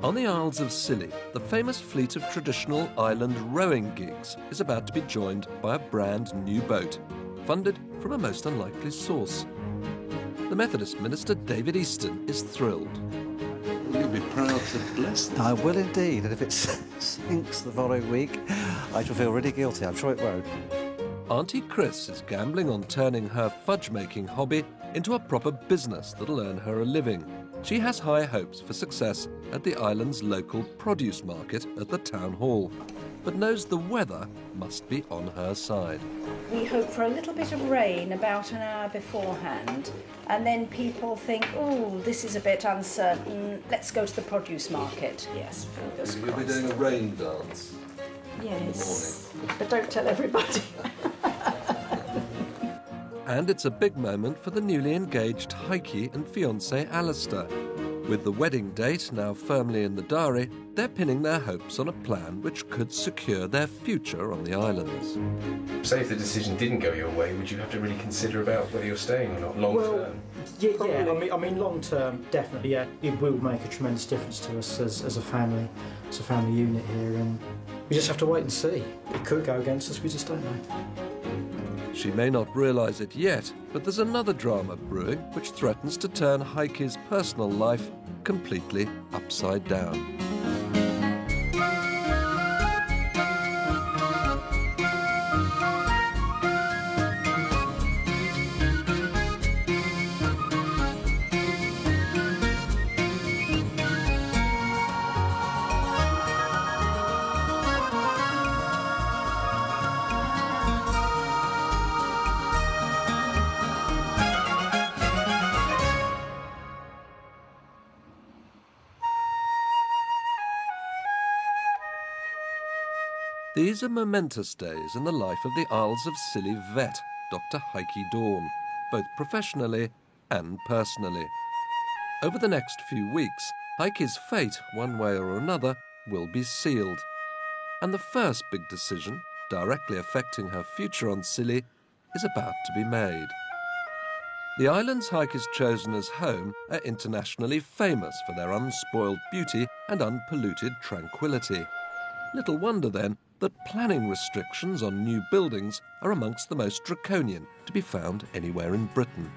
On the Isles of Scilly, the famous fleet of traditional island rowing gigs is about to be joined by a brand new boat, funded from a most unlikely source. The Methodist minister, David Easton, is thrilled. You'll be proud to bless this. I will indeed, and if it sinks the following week, I shall feel really guilty. I'm sure it won't. Auntie Chris is gambling on turning her fudge-making hobby into a proper business that'll earn her a living. She has high hopes for success at the island's local produce market at the town hall, but knows the weather must be on her side. We hope for a little bit of rain about an hour beforehand, and then people think, oh, this is a bit uncertain, let's go to the produce market. Yes, fingers crossed. You'll be doing a rain dance. Yes, but don't tell everybody. And it's a big moment for the newly engaged Heike and fiancé Alistair. With the wedding date now firmly in the diary, they're pinning their hopes on a plan which could secure their future on the islands. Say if the decision didn't go your way, would you have to really consider about whether you're staying or not long term? Yeah. I mean, long term, definitely. Yeah, it will make a tremendous difference to us as a family unit here, and we just have to wait and see. It could go against us. We just don't know. She may not realise it yet, but there's another drama brewing which threatens to turn Heike's personal life completely upside down. These are momentous days in the life of the Isles of Scilly vet, Dr. Heike Dawn, both professionally and personally. Over the next few weeks, Heike's fate, one way or another, will be sealed. And the first big decision, directly affecting her future on Scilly, is about to be made. The islands Heike has chosen as home are internationally famous for their unspoiled beauty and unpolluted tranquility. Little wonder, then, that planning restrictions on new buildings are amongst the most draconian to be found anywhere in Britain.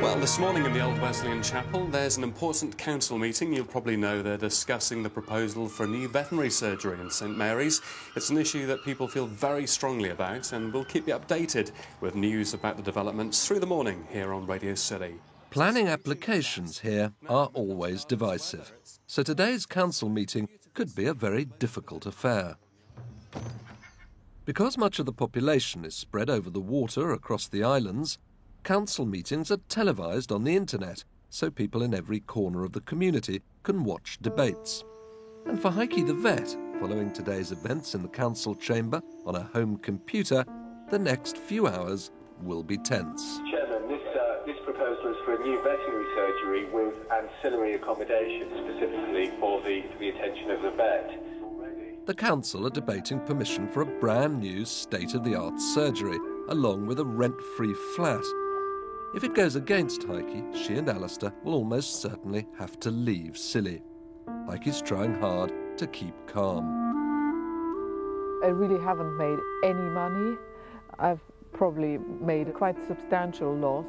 Well, this morning in the Old Wesleyan Chapel, there's an important council meeting. You'll probably know they're discussing the proposal for a new veterinary surgery in St Mary's. It's an issue that people feel very strongly about, and we'll keep you updated with news about the developments through the morning here on Radio City. Planning applications here are always divisive, so today's council meeting could be a very difficult affair. Because much of the population is spread over the water across the islands, council meetings are televised on the internet, so people in every corner of the community can watch debates. And for Heike the vet, following today's events in the council chamber on a home computer, the next few hours will be tense. This proposal is for a new veterinary surgery with ancillary accommodation specifically for the attention of the vet. The council are debating permission for a brand new state-of-the-art surgery, along with a rent-free flat. If it goes against Heike, she and Alistair will almost certainly have to leave Scilly. Heike's trying hard to keep calm. I really haven't made any money. I've probably made a quite substantial loss.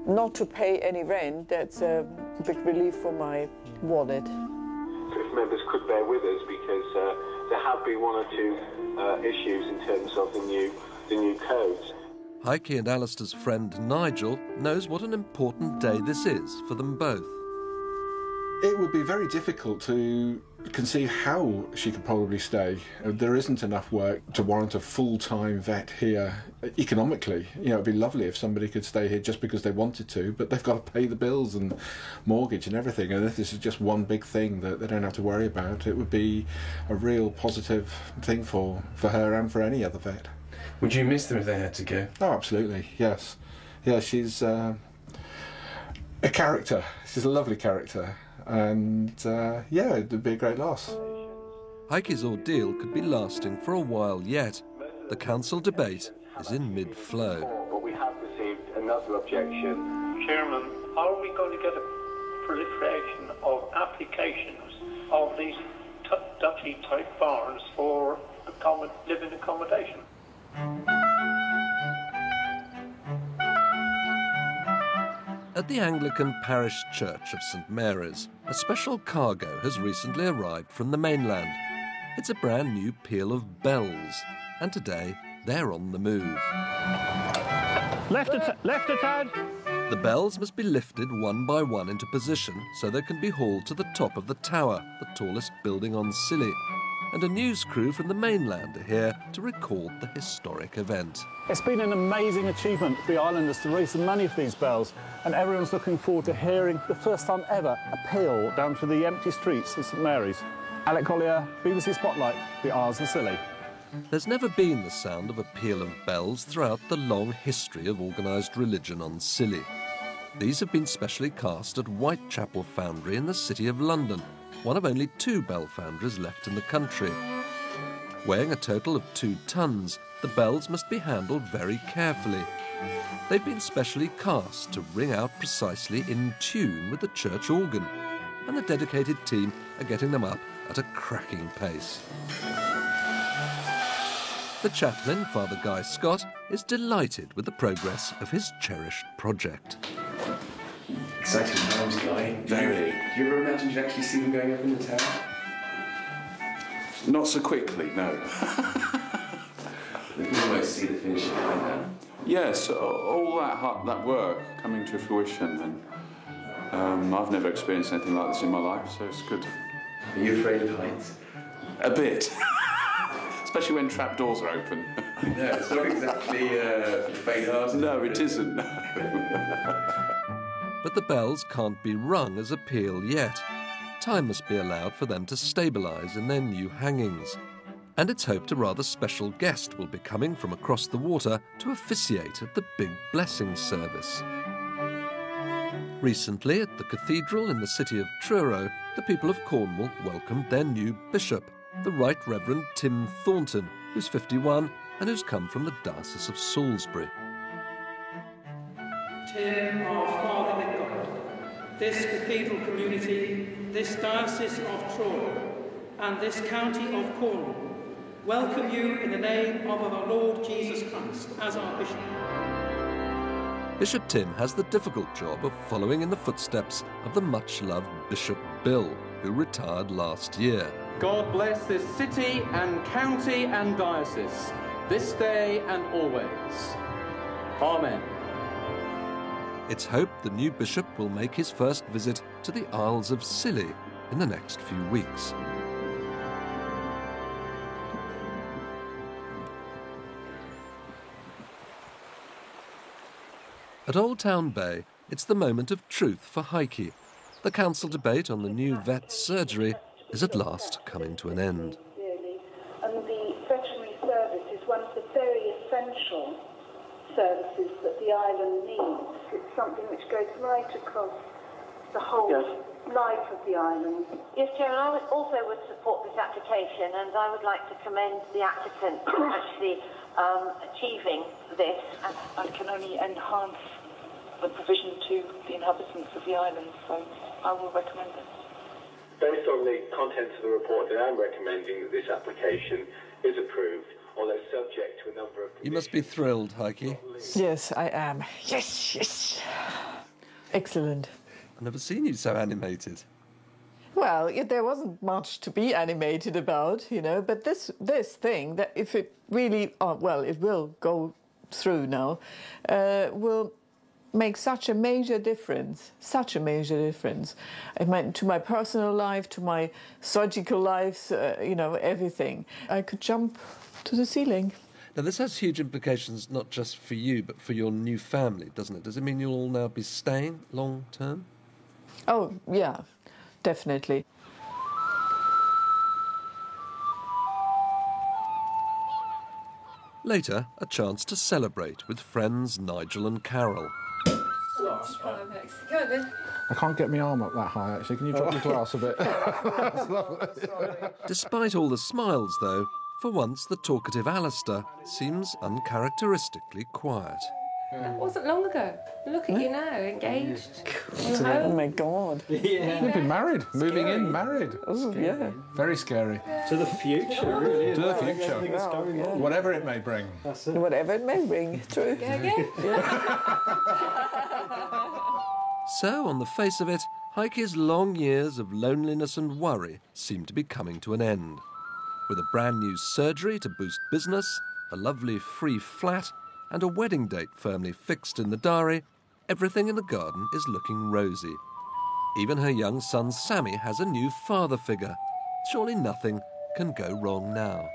Not to pay any rent, that's a big relief for my wallet. If members could bear with us, because there have been one or two issues in terms of the new codes. Heike and Alistair's friend Nigel knows what an important day this is for them both. It would be very difficult to conceive how she could probably stay. There isn't enough work to warrant a full-time vet here economically. You know, it'd be lovely if somebody could stay here just because they wanted to, but they've got to pay the bills and mortgage and everything, and if this is just one big thing that they don't have to worry about, it would be a real positive thing for her and for any other vet. Would you miss them if they had to go? Oh, absolutely, yes. Yeah, she's a character. She's a lovely character. And, yeah, it would be a great loss. Heike's ordeal could be lasting for a while yet. The council debate is in mid-flow. But we have received another objection. Chairman, are we going to get a proliferation of applications of these duchy-type barns for living accommodation? At the Anglican Parish Church of St Mary's, a special cargo has recently arrived from the mainland. It's a brand new peal of bells, and today they're on the move. Left a tad. The bells must be lifted one by one into position so they can be hauled to the top of the tower, the tallest building on Scilly. And a news crew from the mainland are here to record the historic event. It's been an amazing achievement for the islanders to raise the money for these bells, and everyone's looking forward to hearing the first time ever a peal down through the empty streets of St Mary's. Alec Collier, BBC Spotlight, the Isles of Scilly. There's never been the sound of a peal of bells throughout the long history of organised religion on Scilly. These have been specially cast at Whitechapel Foundry in the City of London, one of only 2 bell foundries left in the country. Weighing a total of 2 tons, the bells must be handled very carefully. They've been specially cast to ring out precisely in tune with the church organ, and the dedicated team are getting them up at a cracking pace. The chaplain, Father Guy Scott, is delighted with the progress of his cherished project. Exciting times, Guy. Very. Do you ever imagine you'd actually see them going up in the tower? Not so quickly, no. We can almost see the finishing line now. Yes, all that work coming to fruition, and I've never experienced anything like this in my life, so it's good. Are you afraid of heights? A bit. Especially when trapdoors are open. No, it's not exactly faint-hearted. No, it isn't. But the bells can't be rung as a peal yet. Time must be allowed for them to stabilise in their new hangings. And it's hoped a rather special guest will be coming from across the water to officiate at the big blessing service. Recently, at the cathedral in the city of Truro, the people of Cornwall welcomed their new bishop, the Right Reverend Tim Thornton, who's 51 and who's come from the Diocese of Salisbury. Tim, our Father in God, this cathedral community, this Diocese of Truro, and this county of Cornwall welcome you in the name of our Lord Jesus Christ as our Bishop. Bishop Tim has the difficult job of following in the footsteps of the much-loved Bishop Bill, who retired last year. God bless this city and county and diocese, this day and always. Amen. It's hoped the new bishop will make his first visit to the Isles of Scilly in the next few weeks. At Old Town Bay, it's the moment of truth for Heike. The council debate on the new vet surgery is at last coming to an end. And the veterinary service is one of the very essential services that the island needs. It's something which goes right across the whole life of the island. Yes, Chairman, I also would support this application, and I would like to commend the applicant for actually achieving this. And can only enhance the provision to the inhabitants of the island, so I will recommend it. Based on the contents of the report, I am recommending that this application is approved, although subject to a number of conditions. You must be thrilled, Heike. Yes, I am. Yes, yes. Excellent. I've never seen you so animated. Well, there wasn't much to be animated about, you know, but this thing, that if it really, it will go through now, will make such a major difference, to my personal life, to my surgical life, everything. I could jump to the ceiling. Now, this has huge implications not just for you, but for your new family, doesn't it? Does it mean you'll all now be staying long term? Oh, yeah, definitely. Later, a chance to celebrate with friends Nigel and Carol. I can't get my arm up that high, actually. Can you drop your glass a bit? That's lovely. Despite all the smiles, though, for once the talkative Alistair seems uncharacteristically quiet. That wasn't long ago. Look at you now, engaged. Oh my God. Yeah. You've been married, moving in, married. Oh, yeah. Very scary. To the future, really. To the future. Whatever it may bring. That's it. Whatever it may bring, true. So, on the face of it, Heike's long years of loneliness and worry seem to be coming to an end. With a brand new surgery to boost business, a lovely free flat, and a wedding date firmly fixed in the diary, everything in the garden is looking rosy. Even her young son Sammy has a new father figure. Surely nothing can go wrong now.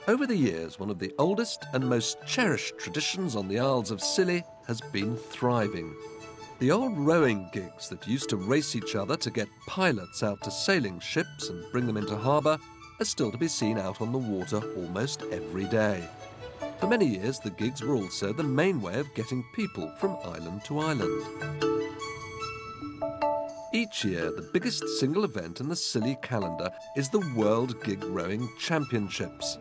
Over the years, one of the oldest and most cherished traditions on the Isles of Scilly has been thriving. The old rowing gigs that used to race each other to get pilots out to sailing ships and bring them into harbour are still to be seen out on the water almost every day. For many years, the gigs were also the main way of getting people from island to island. Each year, the biggest single event in the Scilly calendar is the World Gig Rowing Championships,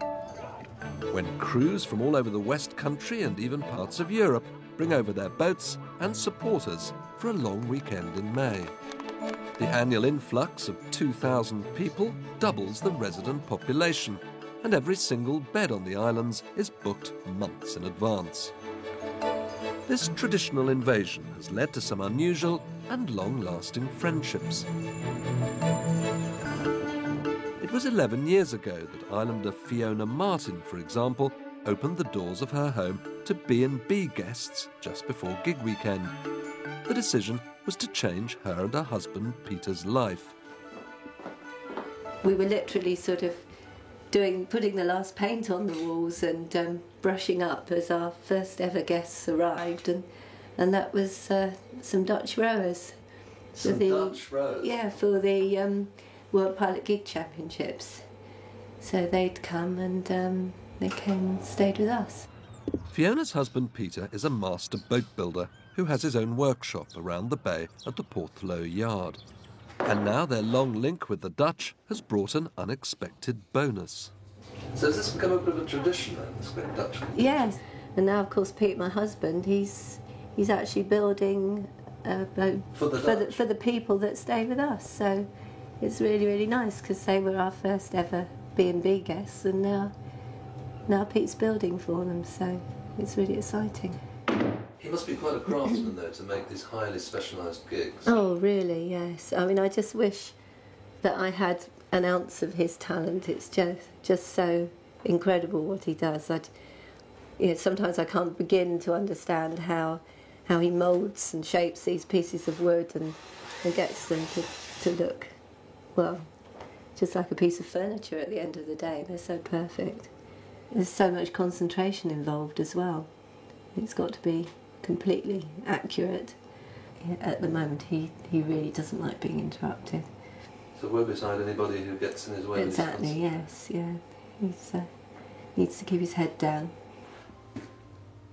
when crews from all over the West Country and even parts of Europe bring over their boats and supporters for a long weekend in May. The annual influx of 2,000 people doubles the resident population, and every single bed on the islands is booked months in advance. This traditional invasion has led to some unusual and long-lasting friendships. It was 11 years ago that Islander Fiona Martin, for example, opened the doors of her home to B&B guests just before gig weekend. The decision was to change her and her husband Peter's life. We were literally sort of putting the last paint on the walls and brushing up as our first ever guests arrived, and that was some Dutch rowers. Dutch rowers? Yeah, for the World Pilot Gig Championships. So they'd come and they came and stayed with us. Fiona's husband Peter is a master boat builder who has his own workshop around the bay at the Portlow Yard. And now their long link with the Dutch has brought an unexpected bonus. So has this become a bit of a tradition then, this great Dutch? Yes, and now of course Pete, my husband, he's actually building a boat for the people that stay with us. So it's really, really nice because they were our first ever B&B guests, and now Pete's building for them, so it's really exciting. He must be quite a craftsman, though, to make these highly specialised gigs. Oh, really, yes. I mean, I just wish that I had an ounce of his talent. It's just so incredible what he does. Sometimes I can't begin to understand how he moulds and shapes these pieces of wood and gets them to look, well, just like a piece of furniture at the end of the day. They're so perfect. There's so much concentration involved as well. It's got to be completely accurate. At the moment, he really doesn't like being interrupted. So woe beside anybody who gets in his way. Exactly, yes, yeah. He needs to keep his head down.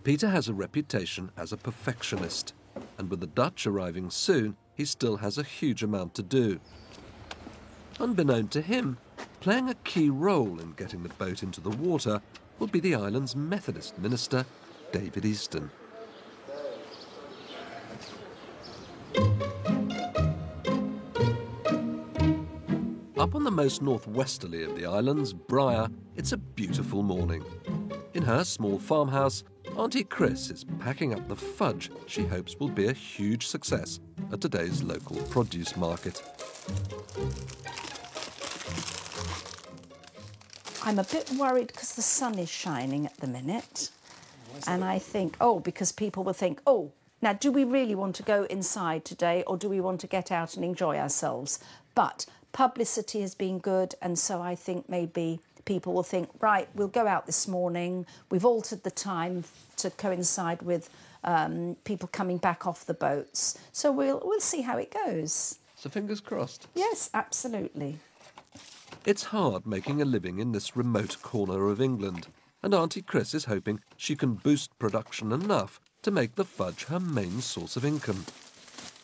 Peter has a reputation as a perfectionist, and with the Dutch arriving soon, he still has a huge amount to do. Unbeknown to him, playing a key role in getting the boat into the water will be the island's Methodist minister, David Easton. Up on the most northwesterly of the islands, Briar, it's a beautiful morning. In her small farmhouse, Auntie Chris is packing up the fudge she hopes will be a huge success at today's local produce market. I'm a bit worried because the sun is shining at the minute. And I think, because people will think, now do we really want to go inside today or do we want to get out and enjoy ourselves? But publicity has been good, and so I think maybe people will think, right, we'll go out this morning. We've altered the time to coincide with people coming back off the boats. So we'll see how it goes. So fingers crossed. Yes, absolutely. It's hard making a living in this remote corner of England, and Auntie Chris is hoping she can boost production enough to make the fudge her main source of income.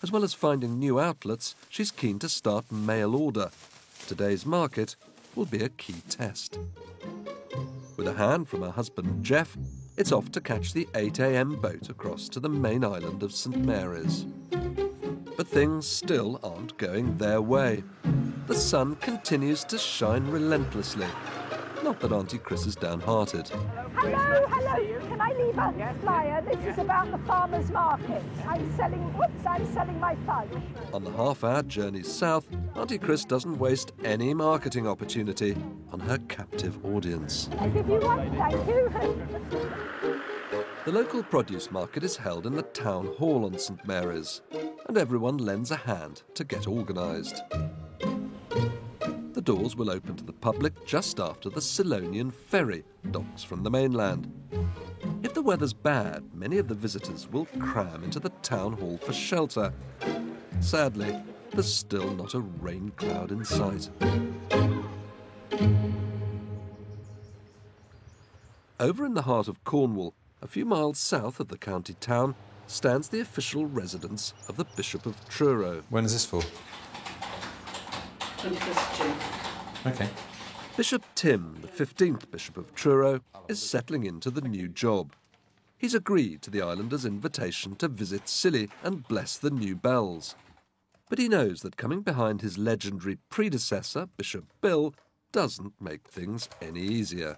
As well as finding new outlets, she's keen to start mail order. Today's market will be a key test. With a hand from her husband Jeff, it's off to catch the 8 a.m. boat across to the main island of St Mary's. But things still aren't going their way. The sun continues to shine relentlessly. Not that Auntie Chris is downhearted. Hello. Can I leave a flyer? This is about the farmer's market. I'm selling my fudge. On the half-hour journey south, Auntie Chris doesn't waste any marketing opportunity on her captive audience. I give you one, thank you. The local produce market is held in the town hall on St Mary's, and everyone lends a hand to get organised. The doors will open to the public just after the Silonian ferry docks from the mainland. If the weather's bad, many of the visitors will cram into the town hall for shelter. Sadly, there's still not a rain cloud in sight. Over in the heart of Cornwall, a few miles south of the county town, stands the official residence of the Bishop of Truro. When is this for? 21st June. OK. Bishop Tim, the 15th Bishop of Truro, is settling into the new job. He's agreed to the islanders' invitation to visit Scilly and bless the new bells. But he knows that coming behind his legendary predecessor, Bishop Bill, doesn't make things any easier.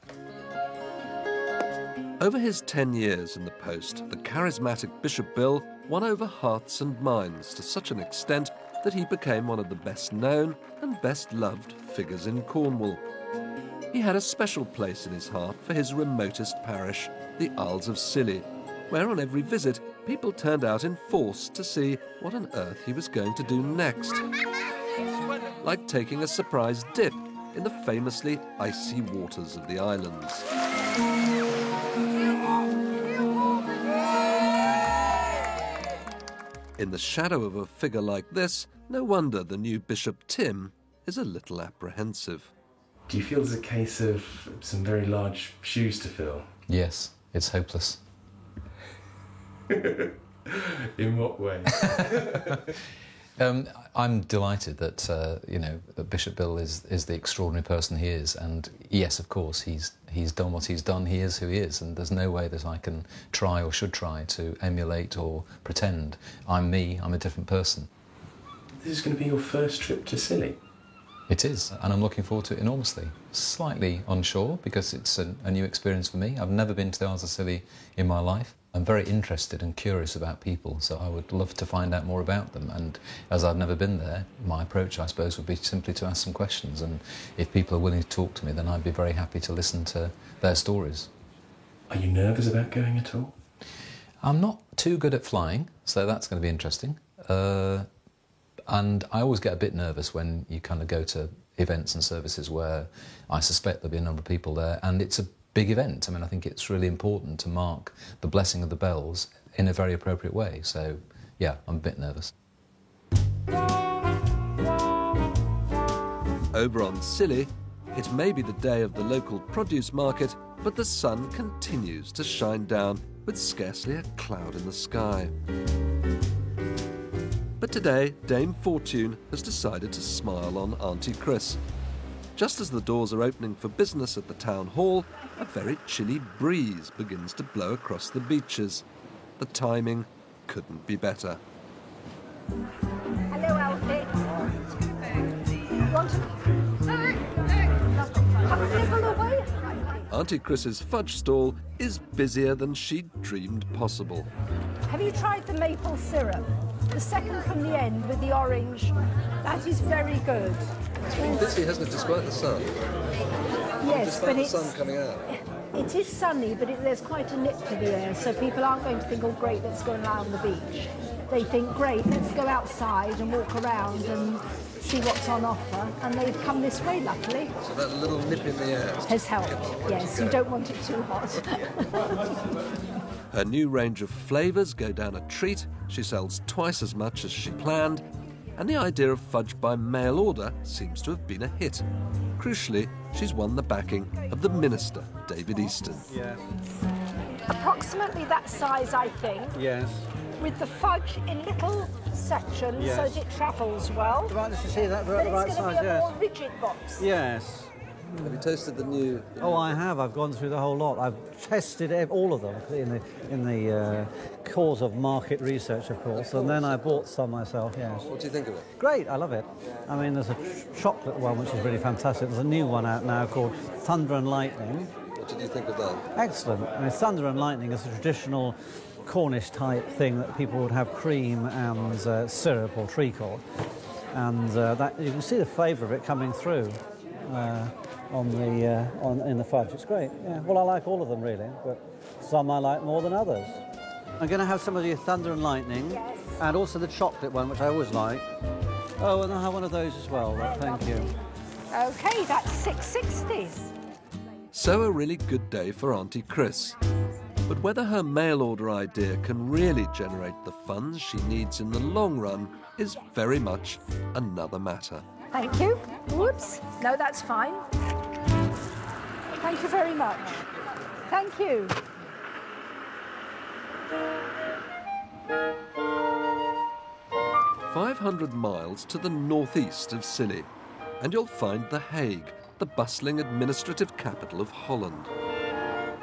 Over his 10 years in the post, the charismatic Bishop Bill won over hearts and minds to such an extent that he became one of the best-known and best-loved figures in Cornwall. He had a special place in his heart for his remotest parish, the Isles of Scilly, where on every visit people turned out in force to see what on earth he was going to do next. Like taking a surprise dip in the famously icy waters of the islands. In the shadow of a figure like this, no wonder the new Bishop Tim is a little apprehensive. Do you feel there's a case of some very large shoes to fill? Yes, it's hopeless. In what way? I'm delighted that that Bishop Bill is the extraordinary person he is, and yes, of course, he's done what he's done. He is who he is, and there's no way that I can try or should try to emulate or pretend. I'm me. I'm a different person. This is going to be your first trip to Scilly. It is, and I'm looking forward to it enormously. Slightly unsure because it's a new experience for me. I've never been to the Isles of Scilly in my life. I'm very interested and curious about people, so I would love to find out more about them. And as I've never been there, my approach, I suppose, would be simply to ask some questions. And if people are willing to talk to me, then I'd be very happy to listen to their stories. Are you nervous about going at all? I'm not too good at flying, so that's going to be interesting. And I always get a bit nervous when you kind of go to events and services where I suspect there'll be a number of people there, and it's a big event. I mean, I think it's really important to mark the blessing of the bells in a very appropriate way. So, yeah, I'm a bit nervous. Over on Scilly, it may be the day of the local produce market, but the sun continues to shine down with scarcely a cloud in the sky. But today, Dame Fortune has decided to smile on Auntie Chris. Just as the doors are opening for business at the town hall, a very chilly breeze begins to blow across the beaches. The timing couldn't be better. Hello, Alfie. Want to away? Auntie Chris's fudge stall is busier than she'd dreamed possible. Have you tried the maple syrup? The second from the end with the orange. That is very good. It's been busy, hasn't it, despite the sun? Yes, despite but the sun coming out. It is sunny, but there's quite a nip to the air, so people aren't going to think, oh, great, let's go and lie on the beach. They think, great, let's go outside and walk around and see what's on offer, and they've come this way, luckily. So that little nip in the air has helped, yes. You don't want it too hot. Her new range of flavours go down a treat. She sells twice as much as she planned, and the idea of fudge by mail order seems to have been a hit. Crucially, she's won the backing of the Minister, David Easton. Yeah. approximately that size, I think. Yes. With the fudge in little sections Yes. so that it travels well. Right, let's see that. But The right it's going size, to be a yes. more rigid box. Yes. Have you tasted the new? Oh, I have. I've gone through the whole lot. I've tested all of them in the cause of market research, of course, and then I bought some myself. Yes. What do you think of it? Great. I love it. I mean, there's a chocolate one which is really fantastic. There's a new one out now called Thunder and Lightning. What did you think of that? Excellent. I mean, Thunder and Lightning is a traditional Cornish type thing that people would have cream and syrup or treacle, and that you can see the flavour of it coming through. In the fudge. It's great. Yeah. Well, I like all of them really, but some I like more than others. I'm going to have some of the Thunder and Lightning, and also the chocolate one, which I always like. Oh, and I'll have one of those as well. Thank you. OK, that's $6.60. So a really good day for Auntie Chris. But whether her mail order idea can really generate the funds she needs in the long run is very much another matter. Thank you. Whoops. No, that's fine. Thank you very much. Thank you. "500 miles to the northeast of Scilly, and you'll find The Hague, the bustling administrative capital of Holland.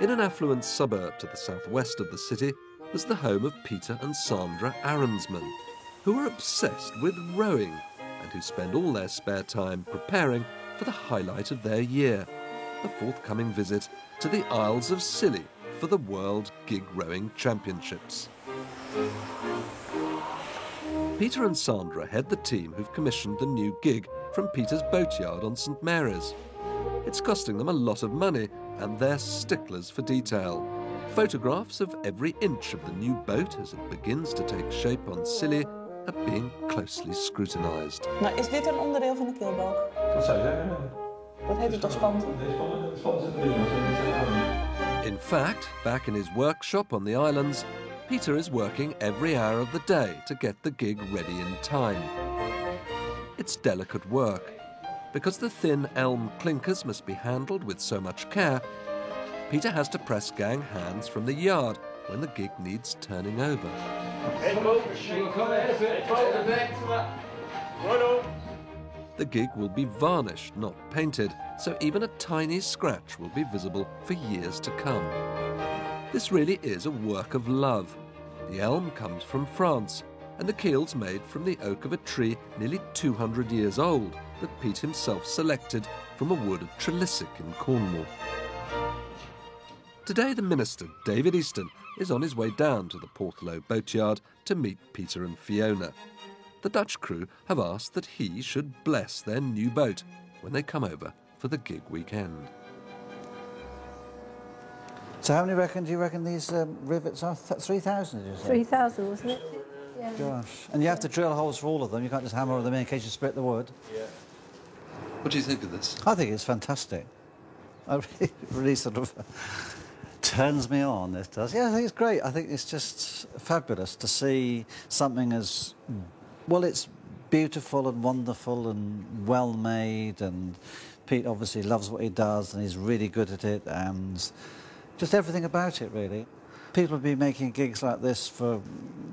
In an affluent suburb to the southwest of the city is the home of Peter and Sandra Arensman, who are obsessed with rowing and who spend all their spare time preparing for the highlight of their year, the forthcoming visit to the Isles of Scilly for the World Gig Rowing Championships. Peter and Sandra head the team who've commissioned the new gig from Peter's boatyard on St Mary's. It's costing them a lot of money, and they're sticklers for detail. Photographs of every inch of the new boat as it begins to take shape on Scilly are being closely scrutinised. Nou, is dit een onderdeel van de keelbalk? Dat zou je zeggen. Dat heet het toch spanten? In fact, back in his workshop on the islands, Peter is working every hour of the day to get the gig ready in time. It's delicate work. Because the thin elm clinkers must be handled with so much care, Peter has to press gang hands from the yard when the gig needs turning over. The gig will be varnished, not painted, so even a tiny scratch will be visible for years to come. This really is a work of love. The elm comes from France, and the keel's made from the oak of a tree nearly 200 years old that Pete himself selected from a wood of Trelissick in Cornwall. Today the minister, David Easton, is on his way down to the Portlow boatyard to meet Peter and Fiona. The Dutch crew have asked that he should bless their new boat when they come over for the gig weekend. So how many do you reckon these rivets are? 3,000, did you say? 3,000, wasn't it? Yeah. Gosh. And you have to drill holes for all of them. You can't just hammer them in case you split the wood. Yeah. What do you think of this? I think it's fantastic. I really sort of turns me on, this does. Yeah, I think it's great. I think it's just fabulous to see something as... Well, it's beautiful and wonderful and well-made, and Pete obviously loves what he does and he's really good at it, and just everything about it, really. People have been making gigs like this for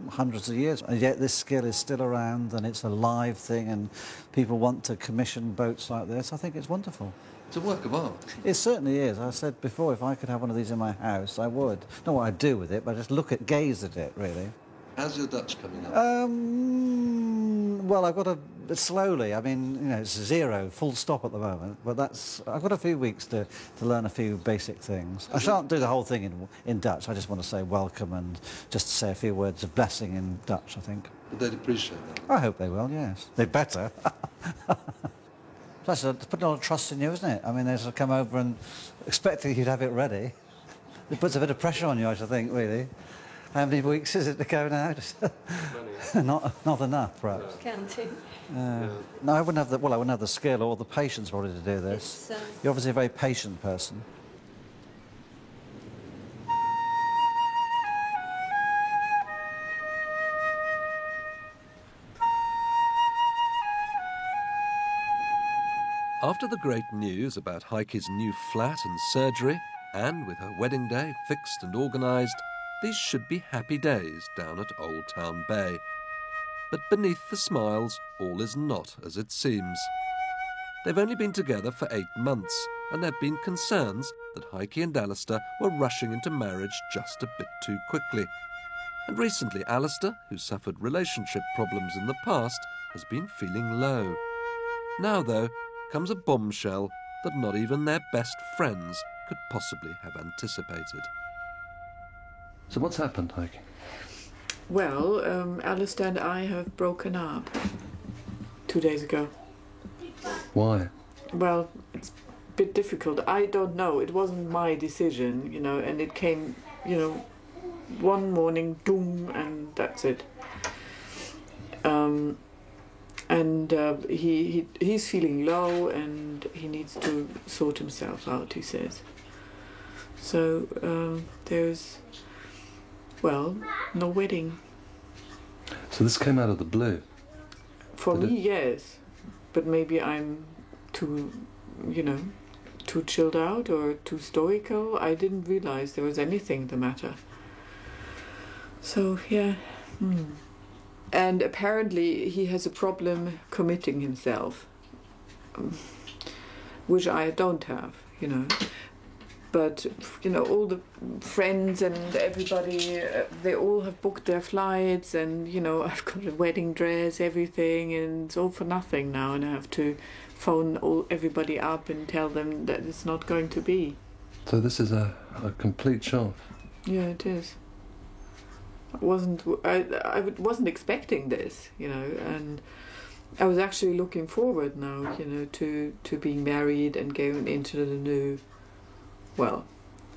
hundreds of years, and yet this skill is still around and it's a live thing and people want to commission boats like this. I think it's wonderful. It's a work of art. It certainly is. I said before, if I could have one of these in my house, I would. Not what I'd do with it, but just gaze at it, really. How's your Dutch coming up? Well, I've got to slowly. I mean, you know, it's 0, full stop at the moment. But I've got a few weeks to learn a few basic things. I shan't do the whole thing in Dutch. I just want to say welcome and just say a few words of blessing in Dutch, I think. But they'd appreciate that. I hope they will, yes. They better. That's putting a lot of trust in you, isn't it? I mean, they sort of come over and expecting you'd have it ready. It puts a bit of pressure on you, I should think, really. How many weeks is it to go now? not enough, perhaps. Counting. No, I wouldn't have the skill or the patience probably to do this. You're obviously a very patient person. After the great news about Heike's new flat and surgery, And with her wedding day fixed and organised, these should be happy days down at Old Town Bay. But beneath the smiles, all is not as it seems. They've only been together for 8 months, and there have been concerns that Heike and Alistair were rushing into marriage just a bit too quickly. And recently Alistair, who suffered relationship problems in the past, has been feeling low. Now, though, comes a bombshell that not even their best friends could possibly have anticipated. So what's happened, Heike? Well, Alistair and I have broken up 2 days ago. Why? Well, it's a bit difficult. I don't know. It wasn't my decision, you know, and it came, you know, one morning, boom, and that's it. He's feeling low and he needs to sort himself out, he says. So there's, well, no wedding. So this came out of the blue? For me, yes. But maybe I'm too, you know, too chilled out or too stoical. I didn't realize there was anything the matter. So, yeah. And apparently he has a problem committing himself, which I don't have, you know. But, you know, all the friends and everybody, they all have booked their flights and, you know, I've got a wedding dress, everything, and it's all for nothing now, and I have to phone everybody up and tell them that it's not going to be. So this is a complete shock. Yeah, it is. I wasn't expecting this, you know, and I was actually looking forward now, you know, to being married and going into the new, well,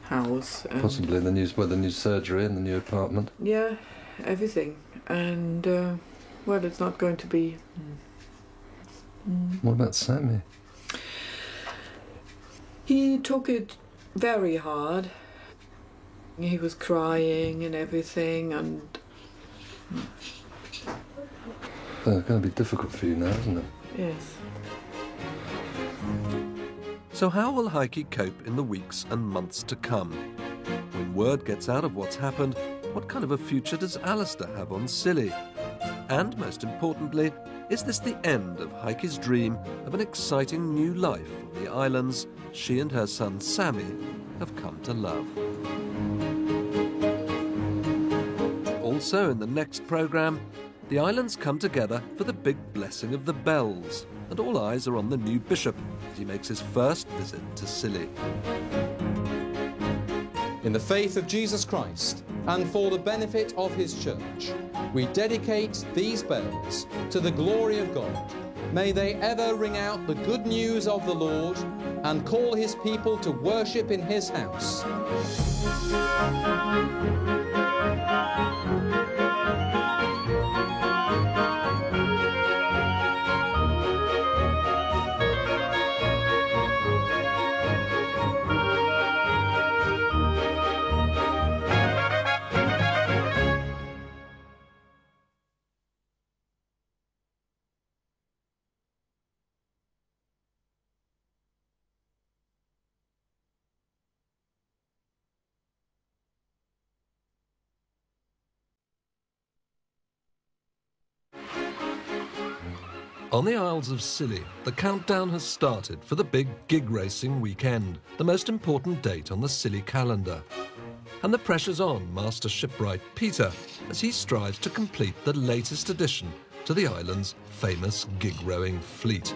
house. And possibly the new surgery and the new apartment. Yeah, everything. And, well, it's not going to be. What about Sammy? He took it very hard. He was crying and everything, and It's going to be difficult for you now, isn't it? yes. So how will Heike cope in the weeks and months to come? When word gets out of what's happened, what kind of a future does Alistair have on Scilly? And most importantly, is this the end of Heike's dream of an exciting new life on the islands she and her son Sammy have come to love? Also in the next programme, the islands come together for the big blessing of the bells, and all eyes are on the new bishop as he makes his first visit to Scilly. In the faith of Jesus Christ and for the benefit of his church, we dedicate these bells to the glory of God. May they ever ring out the good news of the Lord and call his people to worship in his house. On the Isles of Scilly, the countdown has started for the big gig racing weekend, the most important date on the Scilly calendar. And the pressure's on Master Shipwright Peter as he strives to complete the latest addition to the island's famous gig rowing fleet.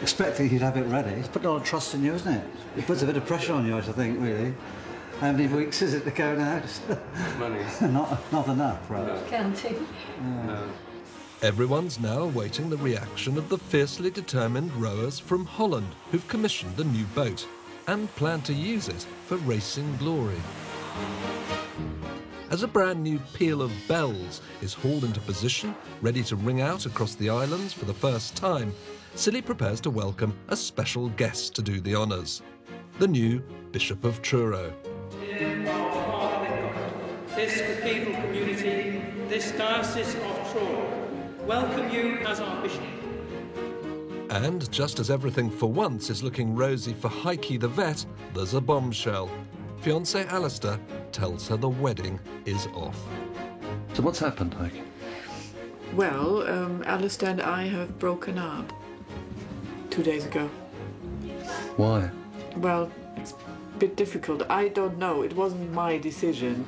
Expecting he'd have it ready. It's putting a lot of trust in you, isn't it? It puts a bit of pressure on you, I think, really. How many weeks is it to go now? Money. not enough, right? Counting. No. Everyone's now awaiting the reaction of the fiercely determined rowers from Holland who've commissioned the new boat and plan to use it for racing glory. As a brand new peal of bells is hauled into position, ready to ring out across the islands for the first time, Scilly prepares to welcome a special guest to do the honours, the new Bishop of Truro. In our Father in God, this cathedral community, this diocese of Truro, welcome you as our bishop. And just as everything for once is looking rosy for Heike the vet, there's a bombshell. Fiancé Alistair tells her the wedding is off. So what's happened, Heike? Well, Alistair and I have broken up 2 days ago. Why? Well, it's a bit difficult. I don't know. It wasn't my decision.